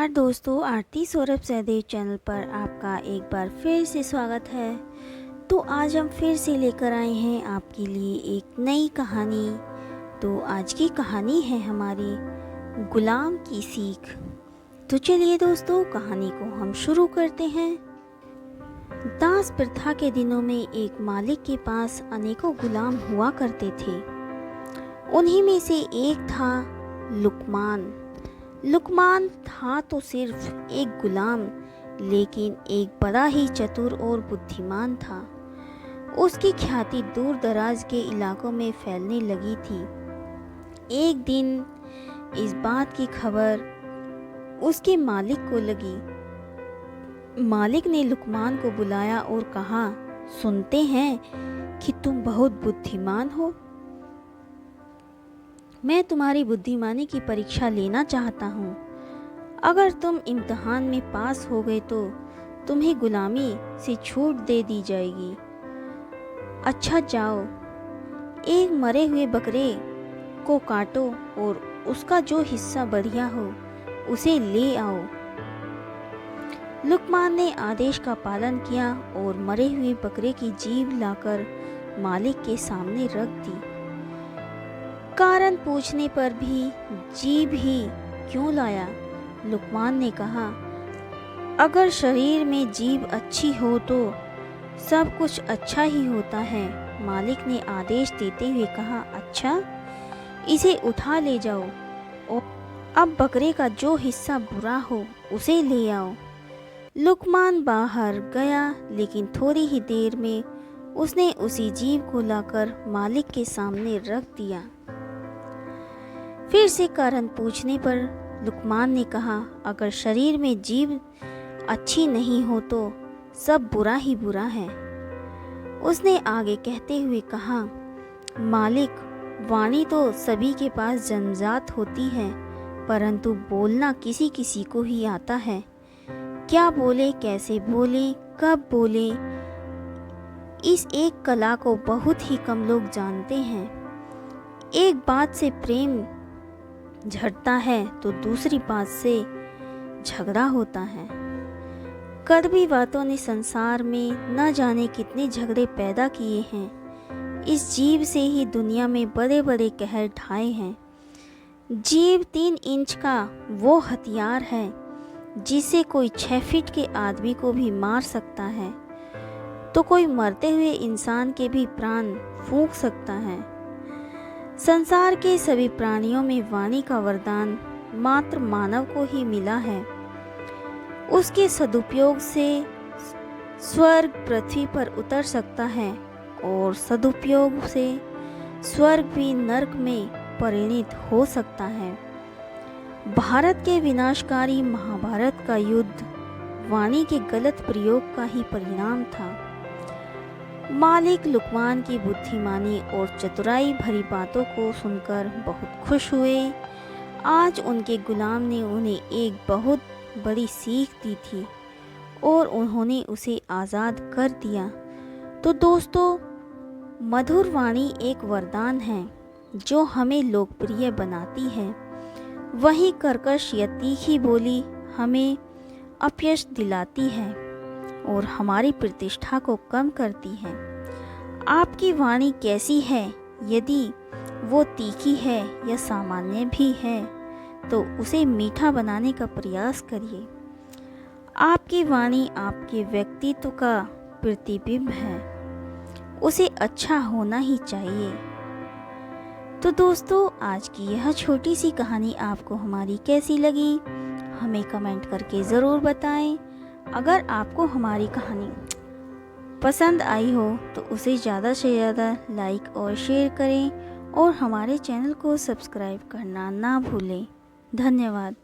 नमस्कार दोस्तों, आरती सौरभ सहदेव चैनल पर आपका एक बार फिर से स्वागत है। तो आज हम फिर से लेकर आए हैं आपके लिए एक नई कहानी। तो आज की कहानी है हमारी गुलाम की सीख। तो चलिए दोस्तों, कहानी को हम शुरू करते हैं। दास प्रथा के दिनों में एक मालिक के पास अनेकों गुलाम हुआ करते थे। उन्हीं में से एक था लुकमान। लुकमान था तो सिर्फ एक गुलाम, लेकिन एक बड़ा ही चतुर और बुद्धिमान था। उसकी ख्याति दूर दराज के इलाकों में फैलने लगी थी। एक दिन इस बात की खबर उसके मालिक को लगी। मालिक ने लुकमान को बुलाया और कहा, सुनते हैं कि तुम बहुत बुद्धिमान हो। मैं तुम्हारी बुद्धिमानी की परीक्षा लेना चाहता हूँ। अगर तुम इम्तिहान में पास हो गए तो तुम्हें गुलामी से छूट दे दी जाएगी। अच्छा जाओ, एक मरे हुए बकरे को काटो और उसका जो हिस्सा बढ़िया हो उसे ले आओ। लुकमान ने आदेश का पालन किया और मरे हुए बकरे की जीभ लाकर मालिक के सामने रख दी। कारण पूछने पर भी जीभ ही क्यों लाया? लुकमान ने कहा, अगर शरीर में जीभ अच्छी हो तो सब कुछ अच्छा ही होता है। मालिक ने आदेश देते हुए कहा, अच्छा, इसे उठा ले जाओ और अब बकरे का जो हिस्सा बुरा हो उसे ले आओ। लुकमान बाहर गया, लेकिन थोड़ी ही देर में उसने उसी जीभ को लाकर मालिक के सामने रख दिया। फिर से कारण पूछने पर लुकमान ने कहा, अगर शरीर में जीभ अच्छी नहीं हो तो सब बुरा ही बुरा है। उसने आगे कहते हुए कहा, मालिक, वाणी तो सभी के पास जन्मजात होती है, परंतु बोलना किसी किसी को ही आता है। क्या बोले, कैसे बोले, कब बोले, इस एक कला को बहुत ही कम लोग जानते हैं। एक बात से प्रेम झड़ता है तो दूसरी बात से झगड़ा होता है। कड़वी बातों ने संसार में न जाने कितने झगड़े पैदा किए हैं। इस जीभ से ही दुनिया में बड़े बड़े कहर ढाए हैं। जीभ 3 इंच का वो हथियार है जिसे कोई 6 फीट के आदमी को भी मार सकता है, तो कोई मरते हुए इंसान के भी प्राण फूंक सकता है। संसार के सभी प्राणियों में वाणी का वरदान मात्र मानव को ही मिला है। उसके सदुपयोग से स्वर्ग पृथ्वी पर उतर सकता है और सदुपयोग से स्वर्ग भी नरक में परिणित हो सकता है। भारत के विनाशकारी महाभारत का युद्ध वाणी के गलत प्रयोग का ही परिणाम था। मालिक लुकमान की बुद्धिमानी और चतुराई भरी बातों को सुनकर बहुत खुश हुए। आज उनके गुलाम ने उन्हें एक बहुत बड़ी सीख दी थी और उन्होंने उसे आज़ाद कर दिया। तो दोस्तों, मधुर वाणी एक वरदान है जो हमें लोकप्रिय बनाती है। वहीं कर्कश या तीखी बोली हमें अपयश दिलाती है और हमारी प्रतिष्ठा को कम करती है। आपकी वाणी कैसी है? यदि वो तीखी है या सामान्य भी है तो उसे मीठा बनाने का प्रयास करिए। आपकी वाणी आपके व्यक्तित्व का प्रतिबिंब है, उसे अच्छा होना ही चाहिए। तो दोस्तों, आज की यह छोटी सी कहानी आपको हमारी कैसी लगी, हमें कमेंट करके ज़रूर बताएं। अगर आपको हमारी कहानी पसंद आई हो तो उसे ज़्यादा से ज़्यादा लाइक और शेयर करें और हमारे चैनल को सब्सक्राइब करना ना भूलें। धन्यवाद।